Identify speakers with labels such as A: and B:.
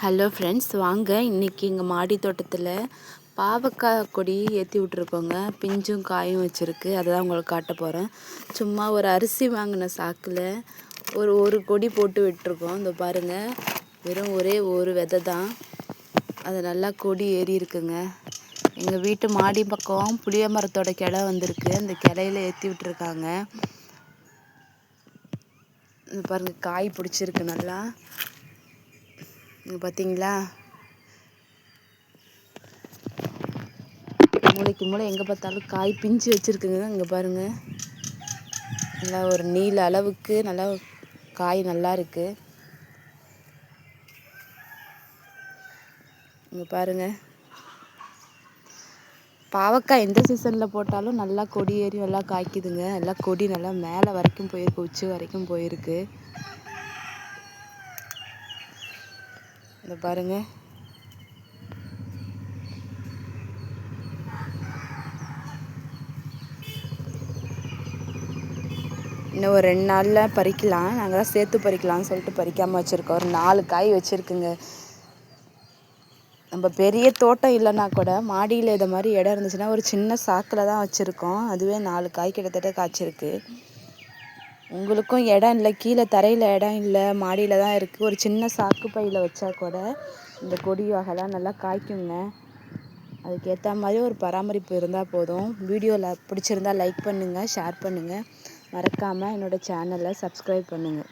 A: Hello friends, வாங்க இன்றைக்கி எங்கள் மாடி தோட்டத்தில் பாவக்காய் கொடி ஏற்றி விட்ருக்கோங்க. பிஞ்சும் காயும் வச்சுருக்கு. அதை தான் உங்களுக்கு காட்ட போகிறேன். சும்மா ஒரு அரிசி வாங்கின சாக்கில் ஒரு கொடி போட்டு விட்டுருக்கோம். இந்த பாருங்கள், வெறும் ஒரே ஒரு விதை தான். அது நல்லா கொடி ஏறி இருக்குங்க. எங்கள் வீட்டு மாடி பக்கம் புளிய மரத்தோட கிளை வந்திருக்கு. அந்த கிளையில ஏற்றி விட்டுருக்காங்க. இந்த பாருங்கள், காய் பிடிச்சிருக்கு நல்லா. இங்கே பார்த்தீங்களா, மூளைக்கு மூளை எங்கே பார்த்தாலும் காய் பிஞ்சு வச்சுருக்குங்க. இங்கே பாருங்கள், நல்லா ஒரு நீல அளவுக்கு நல்லா காய் நல்லா இருக்குது. இங்கே பாருங்கள், பாவக்காய் எந்த சீசனில் போட்டாலும் நல்லா கொடி ஏறி நல்லா காய்க்குதுங்க. நல்லா கொடி நல்லா மேலே வரைக்கும் போயிருக்கு, உச்சி வரைக்கும் போயிருக்கு. இந்த பாருங்கள், இன்னும் ஒரு 2 நாளில் பறிக்கலாம். நாங்கள் தான் சேர்த்து பறிக்கலாம்னு சொல்லிட்டு பறிக்காமல் வச்சுருக்கோம். ஒரு 4 காய் வச்சுருக்குங்க. நம்ம பெரிய தோட்டம் இல்லைன்னா கூட மாடியில் இதை மாதிரி இடம் இருந்துச்சுன்னா ஒரு சின்ன சாக்கில் தான் வச்சுருக்கோம். அதுவே 4 காய் கிட்டத்தட்ட காய்ச்சிருக்கு. உங்களுக்கும் இடம் இல்லை, கீழே தரையில் இடம் இல்லை, மாடியில் தான் இருக்குது, ஒரு சின்ன சாக்கு பையில் வச்சா கூட இந்த கொடி வகைலாம் நல்லா காய்க்குங்க. அதுக்கேற்ற மாதிரி ஒரு பராமரிப்பு இருந்தால் போதும். வீடியோவில் பிடிச்சிருந்தா லைக் பண்ணுங்கள், ஷேர் பண்ணுங்கள். மறக்காமல் என்னோடய சேனலை சப்ஸ்கிரைப் பண்ணுங்கள்.